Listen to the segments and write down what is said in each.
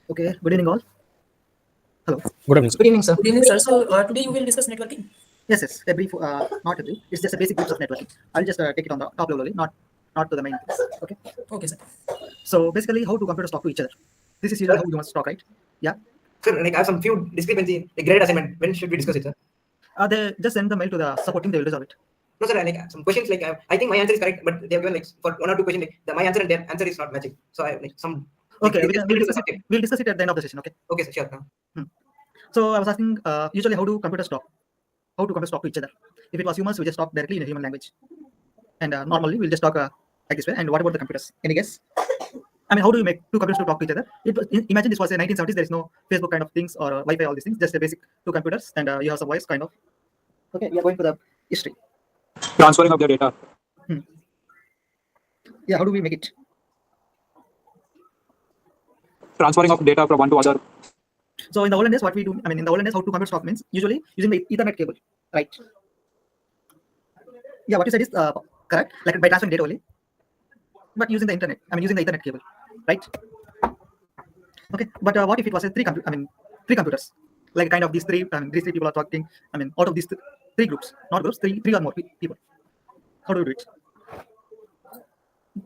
Okay, good evening all. Hello. Good evening, sir. Good evening, sir. Good evening, sir. So today you will discuss networking. Yes, yes, a brief, not a brief. It's just a basic groups of networking. I'll just take it on the top level only, not to the main things. Okay. Okay, sir. So basically, how do computers talk to each other? This is usually how humans talk, right? Yeah. Sir, like I have some few discrepancy. Like graded assignment. When should we discuss it, sir? They just send the mail to the support team. They will resolve it. No, sir. Like some questions. Like I think my answer is correct, but they have given like for one or two questions. Like my answer and their answer is not matching. So I like some. Okay, like, we'll discuss it at the end of the session. Okay. Okay, sir. Sure. So I was asking, usually, how do computers talk? How do computers talk to each other? If it was humans, we just talk directly in a human language, and normally we'll just talk like this way. And what about the computers? Any guess? I mean, how do you make two computers to talk to each other? Imagine this was a 1970s. There is no Facebook kind of things or Wi-Fi, all these things. Just a basic two computers, and you have some voice kind of. Okay, we are going to the history. Transferring of the data. Yeah, how do we make it? Transferring of data from one to other. So in the olden days, what we do, I mean, in the olden days, how two computers talk means usually using the Ethernet cable, right? Yeah, what you said is correct, like by transferring data only, but using the internet. I mean, using the Ethernet cable, right? Okay, but what if it was a three computers, like kind of these three. I mean, these three people are talking. I mean, out of these three groups, not groups, three or more people. How do you do it?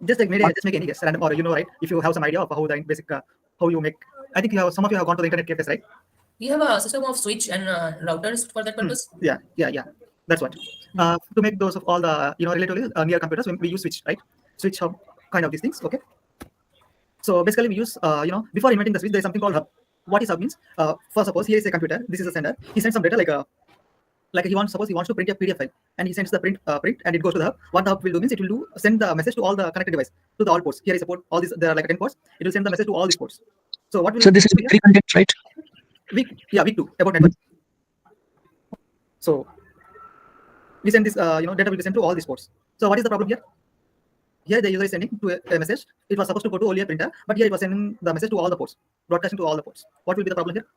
Just like just make any guess, random, or right? If you have some idea of how the basic, how you make. I think some of you have gone to the internet cafes, right? We have a system of switch and routers for that purpose. Yeah. That's what. To make those of all the relatively near computers, we use switch, right? Switch hub, kind of these things. Okay. So basically, we use before inventing the switch, there is something called hub. What is hub means? For suppose here is a computer. This is a sender. He sends some data like he wants to print a PDF file, and he sends the print and it goes to the hub. What the hub will do means it will send the message to all the connected device to the all ports. Here is a port. All these there are like 10 ports. It will send the message to all these ports. So what will So this is week 3 content, right? week 2 about network. So we send this data will be sent to all these ports. So what is the problem here? Here the user is sending to a message. It was supposed to go to only a printer, but here it was sending the message to all the ports, broadcasting to all the ports. What will be the problem here?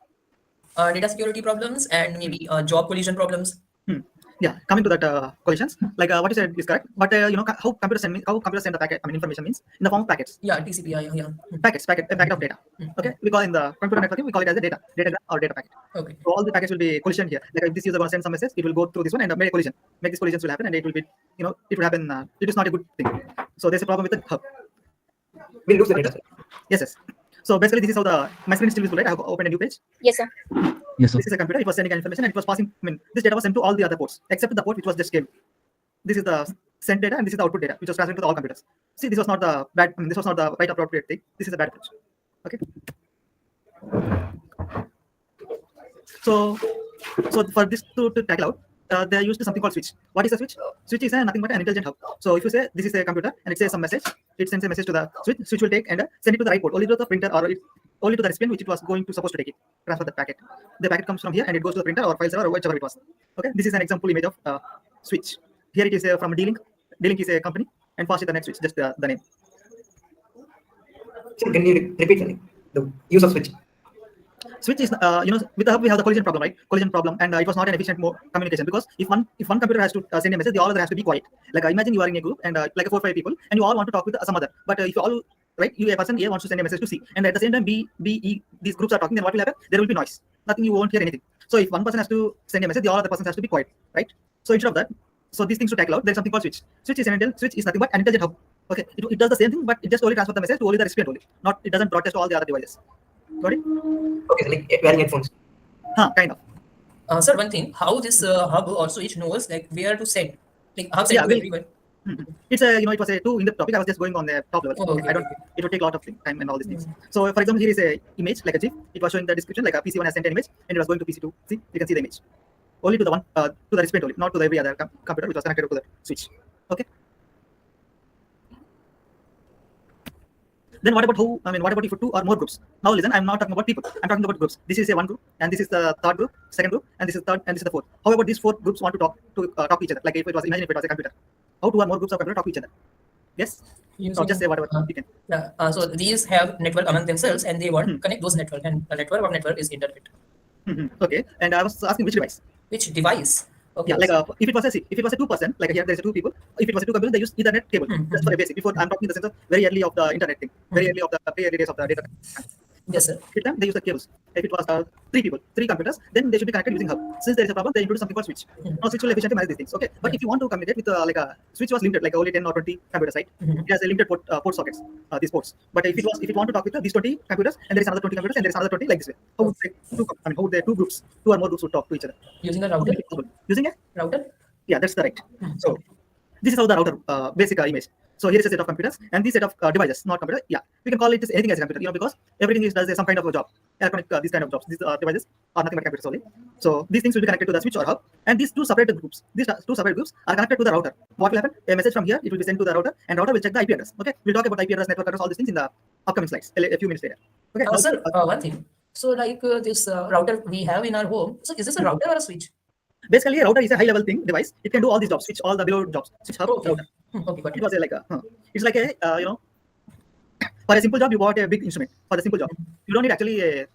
Data security problems and maybe job collision problems. Yeah, coming to that collisions, like what you said is correct. But how computers send the packet. I mean, information means in the form of packets. Yeah, TCP. Yeah. A packet of data. Okay, we call in the computer networking, we call it as a data or data packet. Okay. So all the packets will be collision here. Like if this user wants to send some message, it will go through this one and make a collision. These collisions will happen, and it will be, it will happen. It is not a good thing. So there's a problem with the hub. We'll lose the data, sir. Yes. So basically, this is how my screen is still visible, right? I have opened a new page. Yes, sir. Yes, sir. This is a computer. It was sending information and it was passing. I mean, this data was sent to all the other ports except the port which was just came. This is the sent data and this is the output data which was transferred to all computers. See, this was not the bad. I mean, this was not the right appropriate thing. This is a bad approach. Okay. So for this to tackle out, they used something called switch. What is a switch? Switch is nothing but an intelligent hub. So if you say this is a computer and it says some message, it sends a message to the switch. Switch will take and send it to the right port, only to the printer or only to the recipient which it was supposed to take it. Transfer the packet. The packet comes from here and it goes to the printer or file server or whichever it was. Okay. This is an example image of switch. Here it is from D-Link. D-Link is a company, and fast is the next switch. Just the name. Sir, can you repeat the use of switch? Switch is with the hub we have the collision problem, right? Collision problem, and it was not an efficient communication because if one computer has to send a message, the all other has to be quiet. Like imagine you are in a group and like 4 or 5 people, and you all want to talk with some other. But if you all a person A wants to send a message to C, and at the same time B, E, these groups are talking, then what will happen? There will be noise. Nothing, you won't hear anything. So if one person has to send a message, the all other person has to be quiet, right? So instead of that, so these things to tackle out, there's something called switch. Switch is nothing but an intelligent hub. Okay, it does the same thing, but it just only transfers the message to only the recipient only. It doesn't broadcast to all the other devices. Got it? Okay, so like wearing headphones. Kind of. Sir, one thing, how this hub or switch knows like where to send, like how send to everyone. It's it was a too in-depth topic. I was just going on the top level. Oh, okay. It would take a lot of time and all these things. So, for example, here is a image like a GIF. It was showing the description like a PC1 has sent an image, and it was going to PC2. See, you can see the image. Only to the one to the recipient only, not to the every other computer which was connected to the switch. Okay. Then what about what about if for 2 or more groups? Now listen, I'm not talking about people. I'm talking about groups. This is a one group, and this is the third group, second group, and this is third, and this is the fourth. How about these 4 groups want to talk to each other? Like imagine if it was a computer. How 2 or more groups of computers talk to each other? Yes. So just say whatever you can. Yeah. So these have network among themselves, and they want to connect those network, and the network is internet. Okay. And I was asking which device. Which device? Okay. Yeah, like if it was a 2%, like here there's 2 people. If it was a 2 computers, they use Ethernet cable just for a basic. Before I'm talking in the sense of very early of the internet thing, very early of the very early days of the data. Yes, sir. With them, they use the cables. If it was three computers, then they should be connected using hub. Since there is a problem, they introduce something called switch. Now switch will efficiently manage these things. Okay, but Yeah. if you want to communicate with like a switch was limited, like only 10 or 20 computers, right? It has a limited port sockets, these ports. But if you want to talk with these 20 computers and there is another 20 computers and there is another 20 like this way, how would how would the two groups, two or more groups would talk to each other? Using a How would router. it be possible? Using a Router. yeah, that's the right. So this is how the router basic image. So here is a set of computers and this set of devices, not computer. Yeah, we can call it anything as a computer, because everything does some kind of a job. Electronic, these kind of jobs. These devices are nothing but computers only. So these things will be connected to the switch or hub, and these two separate groups are connected to the router. What will happen? A message from here, it will be sent to the router, and router will check the IP address. Okay, we'll talk about IP address, network address, all these things in the upcoming slides, a few minutes later. Okay. Now, Sir, one thing. So like this router we have in our home. So is this a router or a switch? basically, a router is a high-level thing device. It can do all these jobs, switch all the below jobs, switch hub, Okay. router. Okay, got It it. was it's like a for a simple job you bought a big instrument for the simple job. You don't need actually the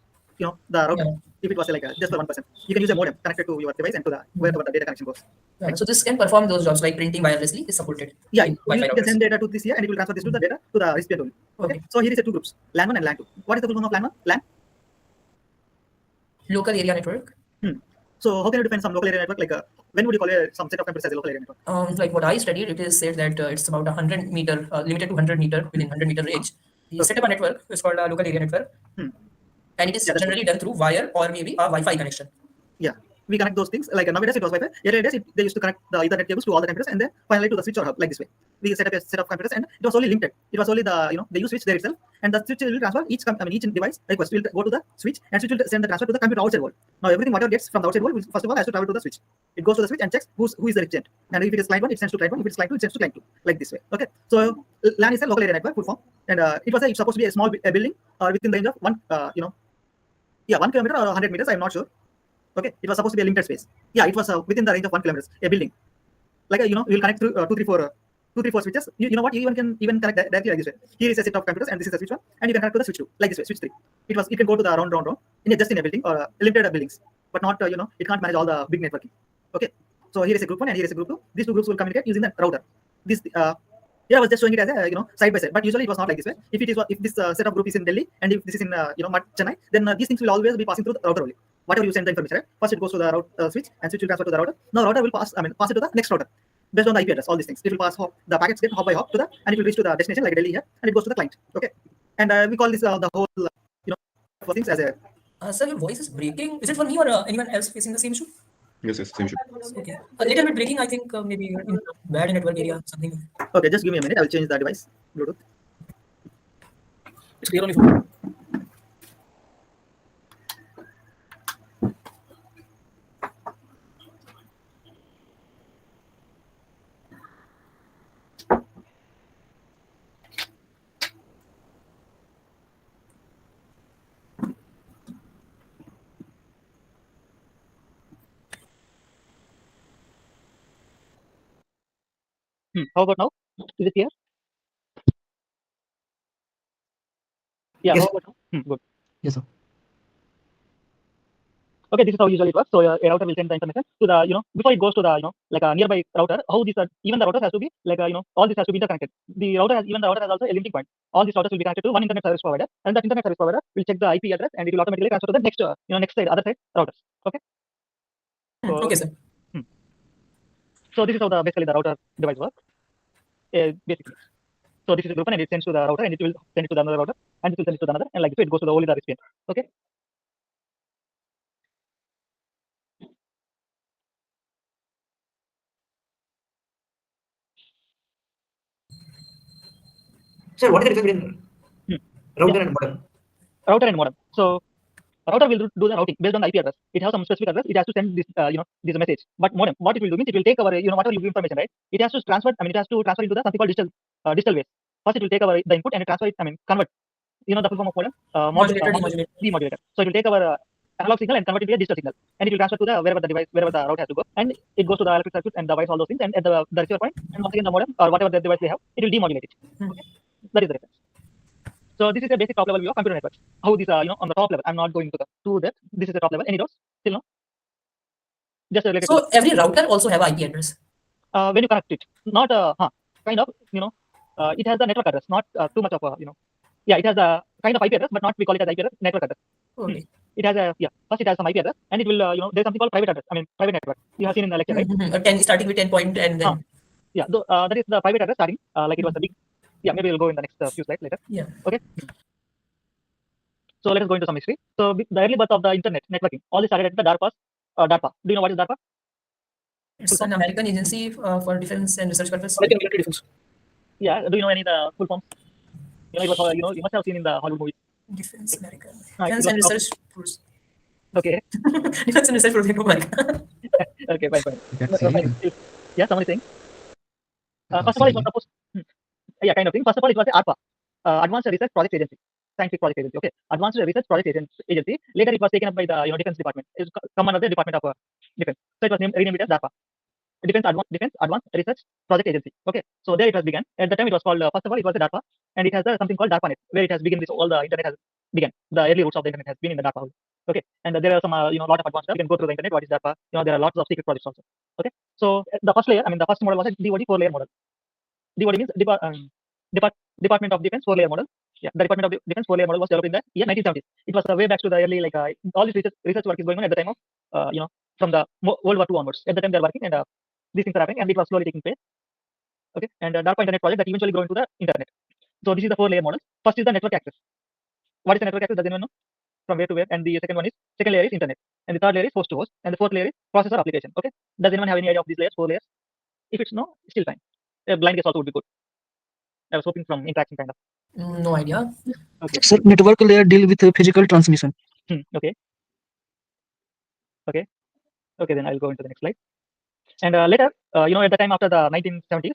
router. Yeah. If it was like just for one person, you can use a modem connected to your device and to the wherever the data connection goes. Yeah, so this can perform those jobs like printing wirelessly is supported. Yeah, in you Wi-Fi can send routers. data to this here and it will transfer this to the data to the recipient only. Okay. Okay. So here is a two groups, LAN 1 and LAN 2. What is the full form of LAN 1? LAN. Local area network. So how can you define some local area network? Like when would you call some set of computers as a local area network? Like what I studied, it is said that it's about 100 meter, limited to 100 meter within 100 meter range. The set of a network is called a local area network, Hmm. and it is Yeah, that's generally done through wire or maybe a Wi-Fi connection. Yeah, we connect those things. Like nowadays it was Wi-Fi. Earlier days they used to connect the Ethernet cables to all the computers and then finally to the switch or hub like this way. We set up a set of computers and it was only limited. It was only the they use switch there itself, and the switch will transfer each device request will go to the switch and switch will send the transfer to the computer outside world. Now everything whatever gets from the outside world will, first of all has to travel to the switch. It goes to the switch and checks who is the recipient. And if it is client 1, it sends to client 1. If it's client 2, it sends to client 2. Like this way. Okay. So LAN is a local area network full form, and it's supposed to be a small building or within the range of 1 kilometer or 100 meters. I'm not sure. Okay, it was supposed to be a limited space. Yeah, it was within the range of 1 kilometer, a building. Like you will connect through 2, 3, 4 switches. You know what? You can even connect directly like this way. Here is a set of computers, and this is a switch 1, and you can connect to the switch 2 like this way, switch 3. It can go to the round just in a building or limited buildings, but not it can't manage all the big networking. Okay, so here is a group 1 and here is a group 2. These two groups will communicate using the router. This I was just showing it as a side by side, but usually it was not like this way. If this set of group is in Delhi and if this is in Chennai, then these things will always be passing through the router only. Whatever you send the information, right? First it goes to the switch, and switch will transfer to the router. Now router will pass it to the next router based on the IP address. All these things, it will pass the packets get hop by hop to the, and it will reach to the destination like Delhi here, and it goes to the client. Okay, and we call this the whole for things as a Sir, your voice is breaking. Is it for me or anyone else facing the same issue? Yes, same issue. Okay, a little bit breaking. I think maybe you're in bad network area, something. okay. Just give me a minute. I will change the device Bluetooth. It's clear on your phone. How about now? Is it here? Yeah. Yes. How about now? Good. Yes, sir. Okay, this is how usually it works. So a router will send the information to the before it goes to the like a nearby router. How this even the router has to be like all this has to be interconnected. The router has also a limiting point. All these routers will be connected to one internet service provider, and that internet service provider will check the IP address and it will automatically transfer to the next next side other side routers. Okay. So, Okay, sir. So this is how basically the router device works. Basically. So this is a group and it sends to the router and it will send it to the another router and it will send it to the another and like so it goes to the only the recipient. Okay. Sir, what is the difference between Hmm. router and modem? Router and modem. So router will do the routing based on the IP address. It has some specific address. It has to send this this message. But modem, what it will do means it will take our whatever you give information, right? It has to transfer. It has to transfer into the something called digital waves. First it will take our the input and it transfer it. Convert. The full form of modem. Modulator, demodulator. Demodulator. So it will take our analog signal and convert it into a digital signal, and it will transfer to the wherever the route has to go, and it goes to the electric circuit and the wires, all those things, and at the receiver point, and once again the modem or whatever the device they have, it will demodulate it. Okay? That is the difference. So this is a basic top level view of computer networks. How these are, on the top level. I'm not going to depth. This is the top level. Any doubts? Still no? Just related So every router also have IP address. when you connect it, not kind of, it has the network address, not too much of a, Yeah, it has a kind of IP address, but not we call it as IP address, network address. Okay. It has a first it has some IP address, and it will there's something called private address. I mean private network. You have seen in the lecture, right? A 10 starting with 10 point and then Yeah, that is the private address starting. Like it was a big. Yeah, maybe we'll go in the next few slides later. yeah. Okay. So let us go into some history. So the early birth of the internet networking, all this started at the DARPA. DARPA. Do you know what is DARPA? It's an American agency for defense and research purpose. American military defense. Yeah. Do you know any of the full forms? It was you must have seen in the Hollywood movies. Defense America. Right, Defense it and was research force. Okay. Defense and research force of America. Okay. Fine. That's Fine. illegal. Yeah. Someone is saying. That's First of all, it was illegal. supposed. Yeah, kind of thing. First of all, it was the ARPA, Advanced Research Project Agency, Scientific Project Agency. Okay, Advanced Research Project Agency. Later, it was taken up by the Defense Department. It's come under the Department of Defense. So it was renamed as DARPA, Defense Advanced Research Project Agency. Okay, so there it was began. At the time, it was called first of all, it was the DARPA, and it has something called DARPANET, where it has begun. This all the internet has begun. The early roots of the internet has been in the DARPA. Okay, and there are some lot of advanced stuff. You can go through the internet. What is DARPA? There are lots of secret projects also. Okay, so the first layer, the first model was a DoD 4-layer model. DoD means Department of Defense 4-layer model. Yeah, the Department of Defense 4-layer model was developed in the year 1970s. It was way back to the early, all this research work is going on at the time of, from the World War II onwards. At the time they are working, and these things are happening, and it was slowly taking place. Okay, and DARPA Internet project that eventually grew into the internet. So this is the 4-layer model. First is the network access. What is the network access? Does anyone know? From where to where? And the second layer is internet, and the third layer is host to host, and the fourth layer is processor application. Okay, does anyone have any idea of these layers? 4 layers? If it's no, still fine. A blind guess also would be good. I was hoping from interaction kind of. No idea. Okay. Sir, network layer deal with physical transmission. Okay. Then I'll go into the next slide. And later, at the time after the 1970s,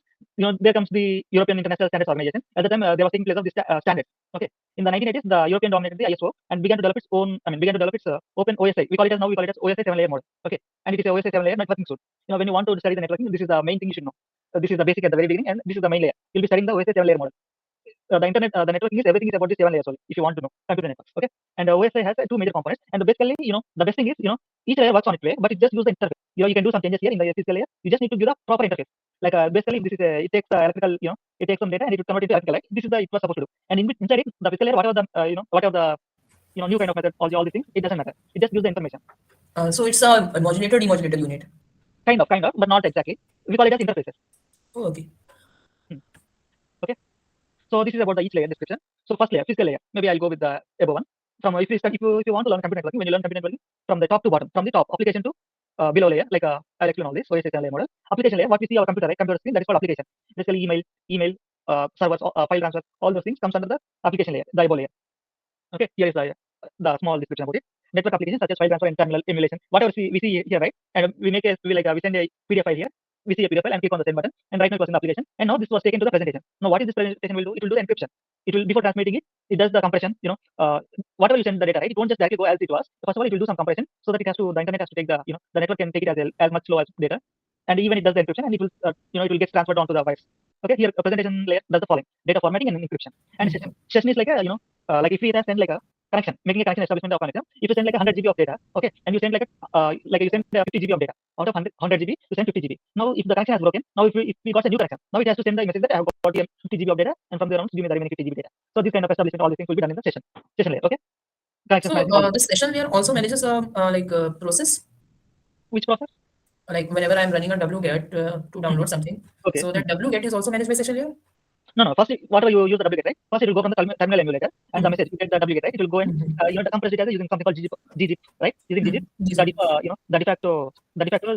there comes the European International Standards Organization. At the time, there was taking place of this standards. Okay. In the 1980s, the European dominated the ISO and began to develop its own. Began to develop its open OSI. We call it as OSI 7-layer model. Okay. And it is a OSI 7-layer networking suite. When you want to study the networking, this is the main thing you should know. This is the basic at the very beginning, and this is the main layer. You'll be studying the OSI 7-layer model. The internet, the networking is everything is about the 7 layers only. If you want to know computer networks, okay. And OSI has 2 major components. And basically, the best thing is, each layer works on its way, but it just use the interface. You can do some changes here in the physical layer. You just need to give the proper interface. Like basically, this is it takes electrical, it takes some data and it will convert it to electrical light. This is it was supposed to do. And inside it, the physical layer, whatever the new kind of method, all these things, it doesn't matter. It just use the information. So it's a modulator demodulator unit. Kind of, but not exactly. We call it as interfaces. Oh, okay. Okay. So this is about the each layer description. So first layer, physical layer. Maybe I'll go with the above one. From if you want to learn computer networking, when you learn computer networking, from the top to bottom, from the top application to below layer, like I'll explain all this. So it's a layer model. Application layer, what we see our computer, right? Computer screen, that is called application. Basically, email, servers, file transfer, all those things comes under the application layer, the above layer. Okay, here is the small description about it. Network applications such as file transfer and terminal emulation, whatever we see here, right? And we make we send a PDF file here. We see a PDF file and click on the send button, and right now it was in the application, and now this was taken to the presentation. Now what is this presentation will do? It will do the encryption. It will, before transmitting it, it does the compression. Whatever you send the data, right? It won't just directly go as it was. First of all, it will do some compression so that the internet has to take the network can take it as much slow as data, and even it does the encryption, and it will it will get transferred onto the wires. Okay, here a presentation layer does the following: data formatting and encryption. And session is like a like if we have send like a connection, making a connection establishment of connection. If you send like 100 GB of data, okay, and you send like you send 50 GB of data out of 100 GB, you send 50 GB. Now if the connection has broken, now if we got a new connection, now it has to send the message that I have got 50 GB of data, and from there on give me the remaining 50 GB data. So this kind of establishment, all these things will be done in the session layer. Okay. So this session layer also manages process. Which process? Like whenever I'm running a wget to download something, okay. So that wget is also managed by session layer. No. First, whatever you use the wget, right? First, it will go from the terminal emulator, and the message you get the wget, right? It will go and the compress it as using something called ggzip, right? Using ggzip, the de facto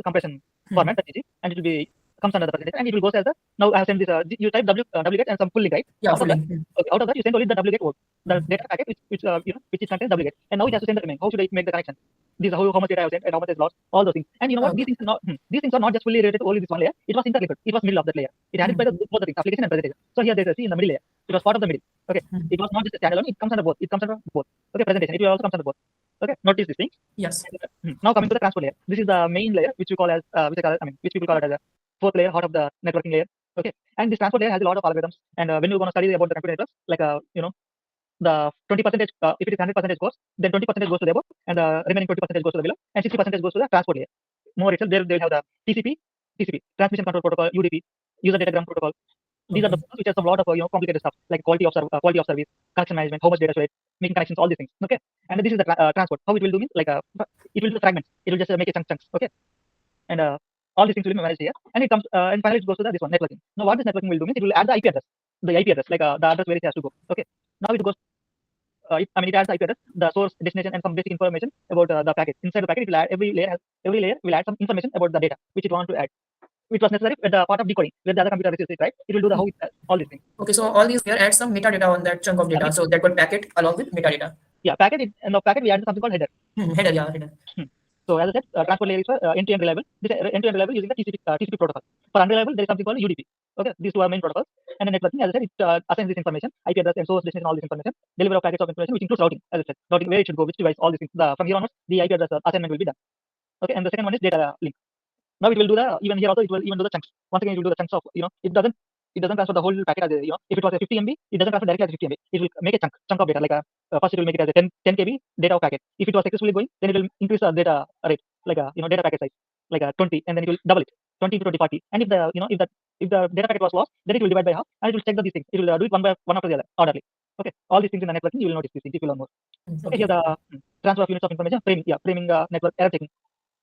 compression format, that ggzip, and it will be comes under the presentation, and it will go as the now I have sent this you type wget and some full link, right? Yeah, out of that you send only the wget word, the data packet which which contains wget, and now it has to send the remaining. How should I make the connection? This is how much data I have sent and how much is lost, all those things. And you know what? These things are not just fully related to only this one layer. It was interlinked. It was middle of that layer. It handled by both the things, application and presentation. So here there's a C in the middle layer. It was part of the middle. Okay. It was not just a standalone. It comes under both. Okay. Presentation. It will also comes under both. Okay. Notice this thing. Yes. Now coming to the transport layer. This is the main layer, which we call as which people call it as a 4th layer, heart of the networking layer. Okay. And this transport layer has a lot of algorithms. And when you're going to study about the computer networks, like the 20%, if it is 100% course, then 20% goes to the above, and the remaining 20% goes to the below, and 60% goes to the transport layer. More itself, they'll have the TCP, transmission control protocol, UDP, user datagram protocol, These are the processes which has a lot of complicated stuff like quality of service, connection management, how much data should it, making connections, all these things. Okay, and this is the transport. How it will do means like it will do the fragments. It will just make it chunks. Okay, and all these things will be managed here, and it comes and finally it goes to this one, networking. Now what this networking will do means it will add the IP address, like the address where it has to go. Okay, now it goes. It adds the IP address, the source, destination, and some basic information about the packet. Inside the packet, it will add every layer will add some information about the data which it wants to add, which was necessary at the part of decoding where the other computer receives it. Right? It will do the how it, all these things. Okay, so all these here add some metadata on that chunk of data. So that got packet along with metadata. Yeah, and the packet we add something called header. Header, yeah, header. So as I said, transport layer is for end-to-end reliable. This end-to-end reliable using the TCP protocol. For unreliable, there is something called UDP. Okay, these two are main protocols. And then networking, as I said, it assigns this information, IP address and source, destination, all this information. Delivery of packets of information, which includes routing, as I said, routing where it should go, which device, all these things. From here onwards, the IP address assignment will be done. Okay, and the second one is data link. Now it will do even here also it will even do the chunks. Once again, it will do the chunks of it doesn't transfer the whole packet as if it was a 50 MB, it doesn't transfer directly as 50 MB. It will make a chunk of data like first it will make it as a 10 KB data of packet. If it was successfully going, then it will increase the data rate like data packet size like 20, and then it will double it 20 to 20 40. And if the if the data packet was lost, then it will divide by half and it will check these things. It will do it one after the other orderly. Okay, all these things in the networking you will notice these things if you learn more. Okay, here the transfer of units of information, framing network error checking.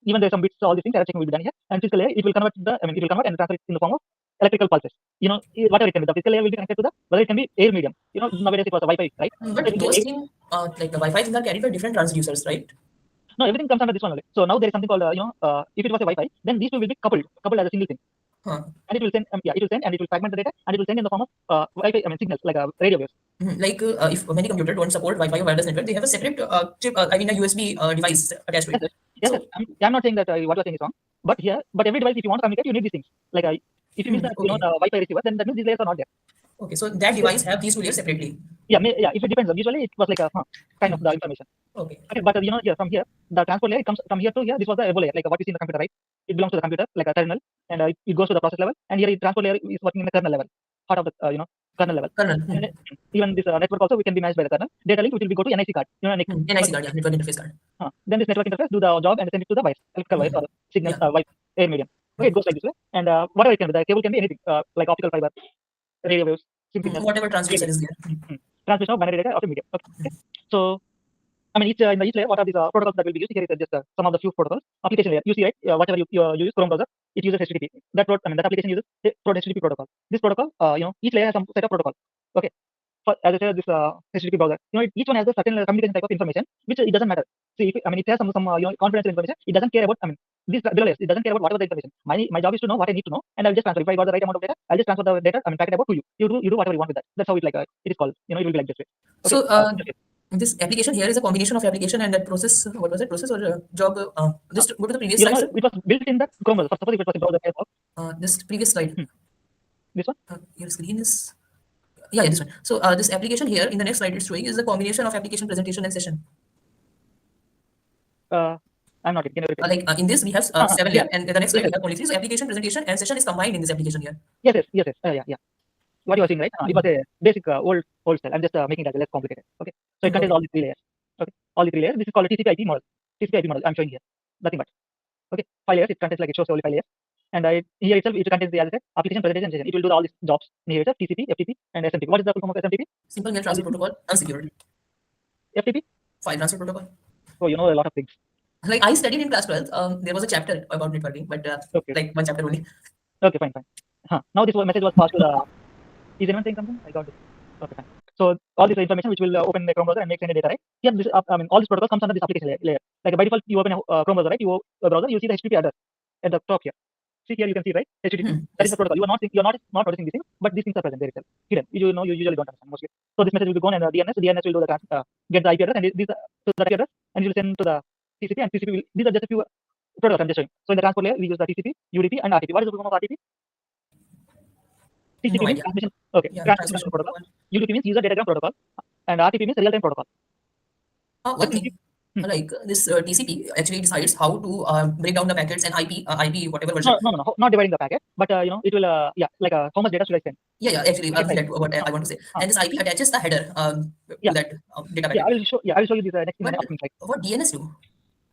Even there are some bits, all these things, error checking will be done here. And physical layer, it will convert and transfer it in the form of electrical pulses. Whatever it can be. The physical layer will be connected to whether it can be air medium. Nowadays it was a Wi-Fi, right? But those things, like the Wi-Fi things are carried by different transducers, right? No, everything comes under this one only. So now there is something called, if it was a Wi-Fi, then these two will be coupled as a single thing. And it will send, it will send and it will fragment the data and it will send in the form of Wi-Fi, signals like radio waves. Like if many computers don't support Wi-Fi or wireless network, they have a separate chip, a USB device attached to it. Yes, I'm not saying that what you're saying is wrong, but every device, if you want to communicate, you need these things. Like if you miss the the Wi-Fi receiver, then that means these layers are not there. Okay, so that device have these two layers separately. Yeah, if it depends. Usually it was like a kind of the information. Okay. But from here, the transport layer, it comes from here to here. This was the evo layer, like what you see in the computer, right? It belongs to the computer, like a terminal, and it goes to the process level. And here, the transport layer is working in the kernel level, part of the kernel level. And even this network also we can be managed by the kernel. Data link, which will go to NIC card. NIC card, yeah, network interface card. Then this network interface do the job and send it to the wires, electrical wires or signal air medium. Okay, it goes like this way. And whatever it can be, the cable can be anything, like optical fiber, radio waves, whatever transmission is there. Transmission of binary data or medium. Okay. So, I mean, in each layer, what are these protocols that will be used? Here is just some of the few protocols. Application layer, you see, right? Whatever you use, Chrome browser, it uses HTTP. That application uses HTTP protocol. This protocol, each layer has some set of protocol. Okay. As I said, this HTTP browser, each one has a certain communication type of information, which it doesn't matter. See, it has some confidential information. It doesn't care about. This below layers, it doesn't care about whatever the information. My job is to know what I need to know, and I'll just transfer. If I got the right amount of data, I'll just transfer the data. Packet about to you. You do whatever you want with that. That's how it is called. It will be like this way. Okay. So this application here is a combination of application and that process. What was it? Process or job? Just go to the previous slide. It was built in the Chrome browser. Suppose if it was in browser. This previous slide. This one. Your screen is. Yeah, this one. So this application here in the next slide it's showing is a combination of application, presentation, and session. I'm not. Like in this we have 7 layers, and the next slide we have only 3. So application, presentation, and session is combined in this application here. Yes. Yeah. What you are seeing, right? It was a basic old style. I'm just making it less complicated. Okay. So it contains all the 3 layers. Okay. All the 3 layers. This is called a TCP/IP model. TCP/IP model. I'm showing here. Nothing but. Okay. 5 layers. It contains it shows only 5 layers. And here itself it contains the other application, presentation, and session. It will do all these jobs. And here itself TCP, FTP, and SMTP. What is the full form of SMTP? Simple mail transfer protocol, unsecured. FTP? File transfer protocol. Oh, you know a lot of things. Like I studied in class 12. There was a chapter about networking, but like one chapter only. Okay, fine. Now this message was passed to the. Is anyone saying something? I got it. Okay, fine. So all this information which will open the Chrome browser and make any data, right? Here, this all this protocol comes under this application layer. Like by default, you open a Chrome browser, right? You browser, you see the HTTP address at the top here. See here, you can see, right? HTTP. That is the protocol. You are not noticing these things, but these things are present there itself. Hidden. You usually don't understand mostly. So this message will be gone and DNS. DNS will do the get the IP address and these to the IP address, and it will send to the TCP, and TCP will. These are just a few protocols I'm just showing. So in the transport layer, we use the TCP, UDP, and RTP. What is the form of RTP? TCP means transmission. Okay. Yeah, transmission protocol. UDP means user datagram protocol, and RTP means real-time protocol. One thing. Like this TCP actually decides how to break down the packets and IP whatever version. No, not dividing the packet, but it will like how much data should I send? Yeah, actually that's what I want to say. And this IP attaches the header to that data packet. I will show you this next in what DNS do?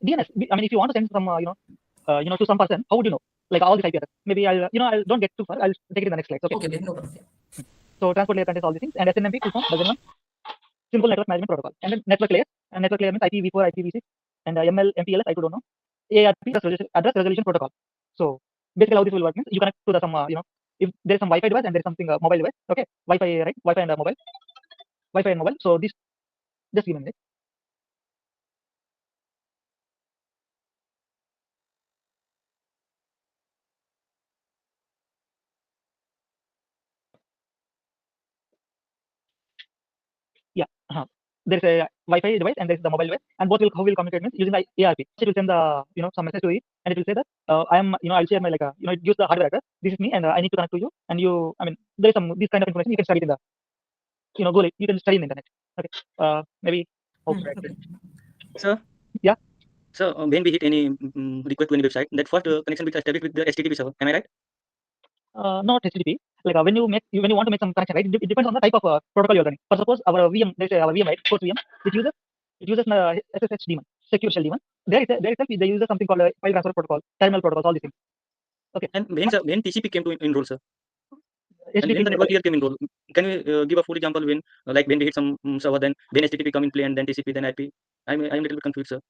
DNS. I mean, if you want to send some to some person, how would you know? like all these IP addresses. Maybe I'll I don't get too far. I'll take it in the next slide. Okay. Okay, no problem. Yeah. So transport layer contains all these things, and SNMP full form doesn't know simple network management protocol. And then network layer, and network layer means IPv4, IPv6, and ML, MPLS. I don't know. ARP address resolution protocol. So basically, how this will work means you connect to the some if there is some Wi-Fi device and there is something mobile device. Okay, Wi-Fi, right? Wi-Fi and mobile. Wi-Fi and mobile. So this just give me a minute. Yeah. There is a Wi-Fi device and there is the mobile device, and both will how will communicate means using the ARP. It will send the some message to it, and it will say that I am I'll share my like it gives the hardware address. This is me, and I need to connect to you, and you there is some this kind of information you can study it in the Google it. You can study in the internet. Okay. Maybe how to write Okay. it. Sir? Yeah. So when we hit any request to any website, that first connection will established with the HTTP server. Am I right? Not HTTP. Like when you want to make some connection, right? It depends on the type of protocol you're running. For suppose our VM, let's say our VM, right? Source VM, it uses SSH daemon, secure shell daemon. There itself they use something called a file transfer protocol, terminal protocols, all these things. Okay. And when TCP came to enroll, sir, and HTTP when the network here came enroll, can you give a full example when when we hit some server, then when HTTP come in play, and then TCP, then IP? I'm a little bit confused, sir.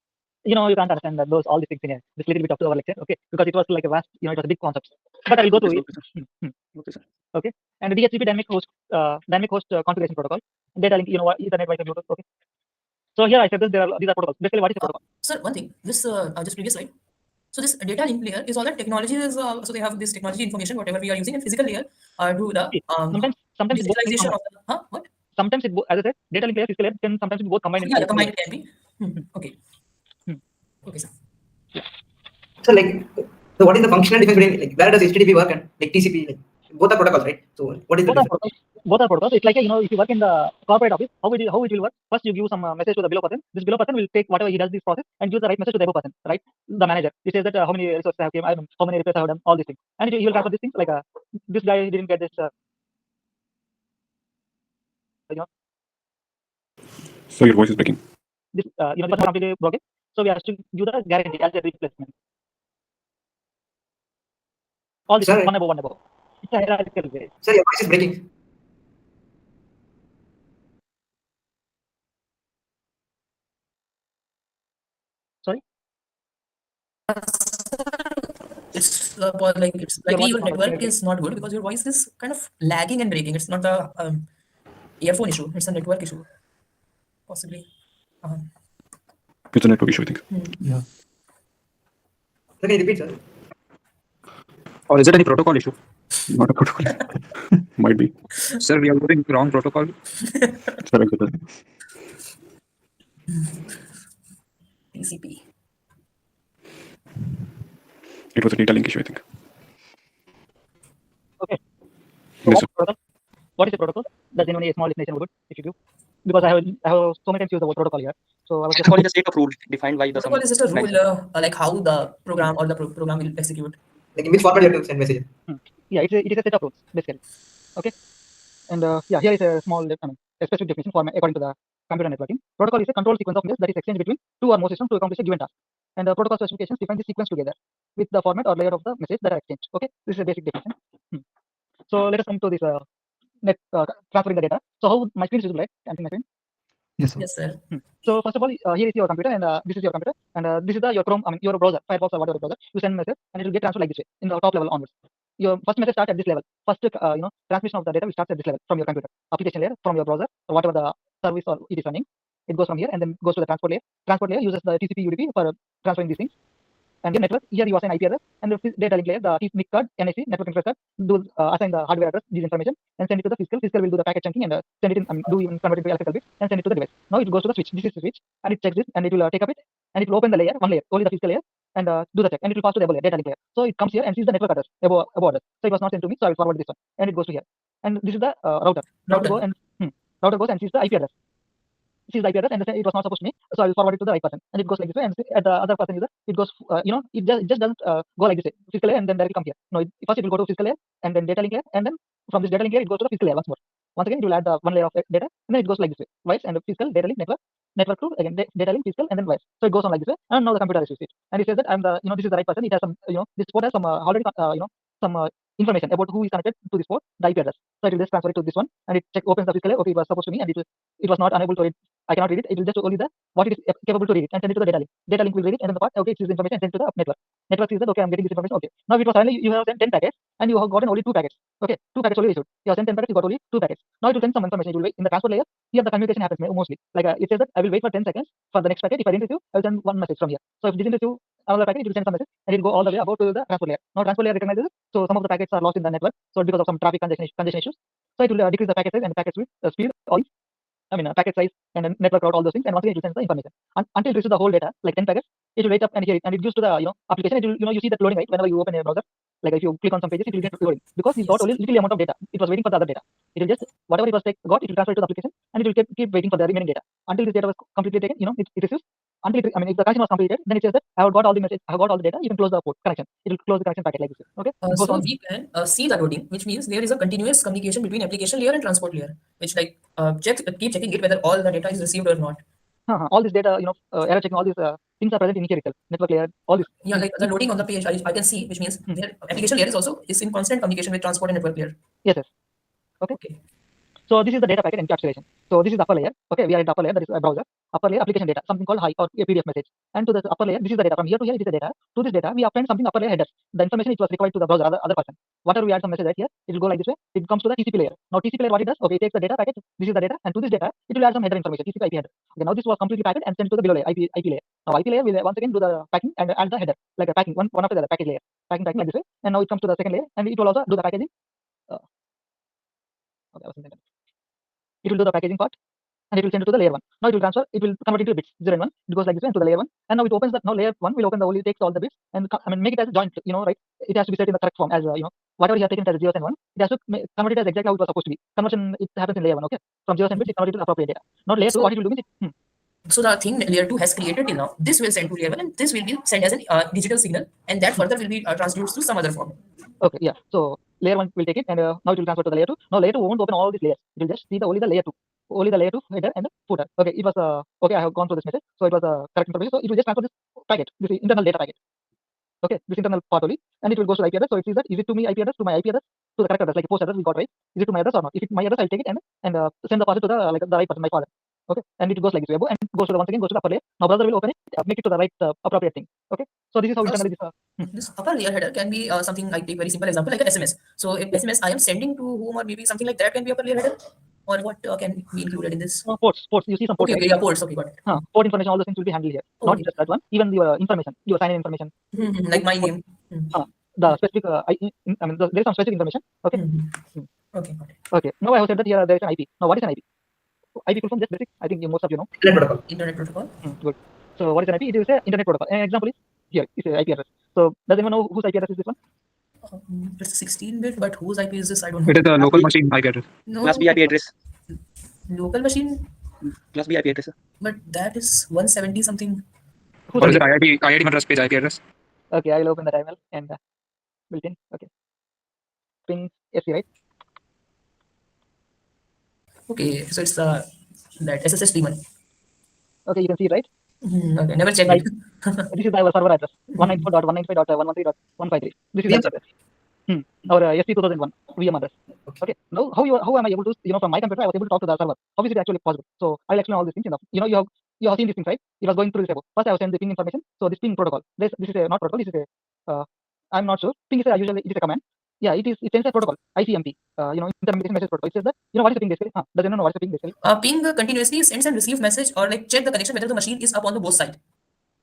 you can't understand that all these things in this little bit of our lecture, okay? Because it was like a vast, it was a big concept. But I will go to it. Okay, sir. Okay. And DHCP dynamic host configuration protocol, data link, Ethernet, Wi-Fi, Bluetooth. Okay. So here I said this. These are protocols. Basically, what is a protocol? Sir, one thing, this just previous slide. So this data link layer is all that technology is. So they have this technology information, whatever we are using, and physical layer do the Sometimes it's both digitalization of the, what? Sometimes as I said, data link layer, physical layer can sometimes be both combined. Yeah, the combined can be. Okay. Okay, sir. So like, so what is the functional difference between like where does HTTP work and like TCP? Like both are protocols, right? So what is the difference? Both are protocols. It's like if you work in the corporate office, how it will work? First, you give some message to the below person. This below person will take whatever he does this process and give the right message to the above person, right? The manager. He says that how many resources I have came, how many repairs I have done, all these things, and he will transfer these things like this guy didn't get this. So your voice is breaking. This the person completely broken. So we have to give the guarantee as a replacement. All this Sir, one above. It's a hierarchical way. Sir, your voice is breaking. Sorry. It's likely your network is not good because your voice is kind of lagging and breaking. It's not the earphone issue. It's a network issue, possibly. It's a network issue, I think. Yeah. Sir, can you repeat, sir? Or is it any protocol issue? Not a protocol. Might be. Sir, we are using wrong protocol. Sorry for that. TCP. It was a data link issue, I think. Okay. So Yes, sir. what is a protocol? That's only a small definition would if you do, because I have so many times used the word protocol here. So I was just Protocol is a set of rules defined by the Protocol is just a rule, like how the program or the program will execute. Like in which format you have to send messages? Yeah, it is a set of rules basically. Okay. And here is a small, a specific definition for according to the computer networking. Protocol is a control sequence of messages that is exchanged between two or more systems to accomplish a given task. And the protocol specifications define the sequence together with the format or layer of the message that are exchanged. Okay, this is a basic definition. So let us come to this transferring the data. So how my screen is visible, right? Can you see my screen? Yes, sir. Yes, sir. So first of all, here is your computer, and this is your computer, and this is your Chrome, your browser, Firefox or whatever browser. You send message, and it will get transferred like this way in the top level onwards. Your first message starts at this level. First, transmission of the data will start at this level from your computer, application layer, from your browser, or whatever the service or it is running. It goes from here and then goes to the transport layer. Transport layer uses the TCP UDP for transferring these things. And your network, here you assign IP address, and the data link layer, the NIC card, NIC, network interface card, do assign the hardware address, this information, and send it to the physical. Physical will do the packet chunking and send it in, convert it to electrical bit and send it to the device. Now it goes to the switch. This is the switch, and it checks this, and it will take up it, and it will open the layer, one layer, only the physical layer, and do the check, and it will pass to the above layer, data link layer. So it comes here and sees the network address above address. So it was not sent to me, so I will forward this one, and it goes to here. And this is the router. Router goes and sees the IP address. Sees the IP address and it was not supposed to me, so I will forward it to the right person, and it goes like this way. And at the other person user, it goes, it just doesn't go like this way, physical layer, and then directly come here. No, first it will go to physical layer, and then data link layer, and then from this data link layer, it goes to the physical layer once more. Once again, it will add the one layer of data, and then it goes like this way, wise and physical, data link, network, network to again data link, physical, and then wires. So it goes on like this way, and now the computer receives it, and it says that I'm the this is the right person. It has some this port has some already some information about who is connected to this port, the IP address. So it will just transfer it to this one, and it opens the physical layer. Okay, it was supposed to me, and it was not unable to read. I cannot read it. It will just only the what it is capable to read it and send it to the data link. Data link will read it, and then the part okay, it is information and send it to the network. Network sees that okay, I'm getting this information. Okay, now it was suddenly you have sent 10 packets, and you have gotten only 2 packets. Okay, 2 packets only issued. You have sent 10 packets, you got only 2 packets. Now it will send some information. It will wait in the transport layer. Here the communication happens mostly. Like it says that I will wait for 10 seconds for the next packet. If I didn't receive, I will send one message from here. So if it didn't receive another packet, it will send some message and it will go all the way about to the transport layer. Now transport layer recognizes it. So some of the packets are lost in the network. So because of some traffic congestion issues, so it will decrease the packet size and the packet speed, all these. I mean, packet size and then network route, all those things, and once again it will send the information until it reaches the whole data, like 10 packets. It will wait up and hear it, and it gives to the application. It will you see that loading right whenever you open a browser. Like if you click on some pages, it will get loading because it got only little amount of data. It was waiting for the other data. It will just whatever it was got, it will transfer it to the application, and it will keep waiting for the remaining data until this data was completely taken. It receives until it, I mean, if the connection was completed, then it says that I have got all the message, I have got all the data. You can close the port connection. It will close the connection packet like this. Okay. So we can see the loading, which means there is a continuous communication between application layer and transport layer, which like keep checking it whether all the data is received or not. All this data, error checking, all these things are present in here itself. Network layer, all this. Yeah, like the loading on the page, I can see, which means their application layer is in constant communication with transport and network layer. Yes. Okay. So this is the data packet encapsulation. So this is the upper layer. Okay, we are in the upper layer, that is a browser. Upper layer application data, something called HI or a PDF message. And to the upper layer, this is the data. From here to here, it is the data. To this data, we append something upper layer headers. The information which was required to the browser, other person. Whatever we add some message right here, it will go like this way. It comes to the TCP layer. Now TCP layer, what it does? Okay, it takes the data packet. This is the data, and to this data, it will add some header information, TCP IP header. Okay, now this was completely packed and sent to the below layer, IP layer. Now IP layer will once again do the packing and add the header, like a packing, one after the other package layer, packing like this way. And now it comes to the second layer, and it will also do the packaging. It will do the packaging part, and it will send it to the layer 1. Now it will transfer, it will convert into bits, 0 and 1. It goes like this way into the layer 1, and now it opens that. Now layer 1 will open only takes all the bits and make it as a joint, right? It has to be set in the correct form as whatever you have taken as 0 and 1. It has to convert it as exactly how it was supposed to be. Conversion it happens in layer 1. Okay, from 0 and bits it converted to the appropriate data. Now layer 2, what it will do means So the thing layer 2 has created till now, this will send to layer 1, and this will be sent as a digital signal, and that further will be transduced to some other form. Okay, yeah. So layer 1 will take it, and now it will transfer to the layer 2. Now layer 2 won't open all these layers. It will just see only the layer 2. Only the layer 2 header and the footer. Okay, it was okay. I have gone through this message, so it was correct information. So it will just transfer this packet, this internal data packet. Okay, this internal part only, and it will go to the IP address. So it sees that is it to me IP address, to my IP address, to the correct address, like post address we got right. Is it to my address or not? If it's my address, I'll take it and send the parcel to the right person, my father. Okay, and it goes like this way, and goes to the once again goes to the upper layer. Now browser will open it, make it to the right appropriate thing. Okay, so this is how internally this. This upper layer header can be something. I take very simple example like an SMS. So if SMS I am sending to whom or maybe something like that can be upper layer header, or what can be included in this? Ports. You see some ports. Okay, yeah, ports. Okay, got it. Port information, all those things will be handled here. Not just that one. Even your information, your sign-in information. Like my name. The specific, there is some specific information. Okay. Okay, got it. Okay. Now I have said that here there is an IP. Now what is an IP? IP full form, just basic. I think most of you know. Internet protocol. Good. So what is an IP? It is an internet protocol. An example is here. It's an IP address. So does anyone know whose IP address is this one? It's 16-bit, but whose IP is this? I don't know. It is a local machine IP address. No. Must be IP address. Local machine, Must be IP address. but that is 170 something. Or is it IIT Madras page IP address? Okay, I will open the terminal and built in. Okay. Ping SC, right? Okay, so it's that SSH daemon. Okay, you can see it, right? Okay, never checked it. This is our server address. 195.195.113.153. This is the address. Our SP 2001 VM address. Okay. Now, how am I able to, from my computer, I was able to talk to the server. How is it actually possible? So I'll explain all these things. You have seen these things, right? It was going through this table. First, I was sent the ping information. So this ping protocol. This is a not protocol. This is a I'm not sure. Ping is usually it is a command. Yeah, it sends a protocol. ICMP. Intermediate message protocol. It says that what is the ping basically? Does anyone know what is the ping basically? Ping continuously sends and receives message or like check the connection whether the machine is up on the both side.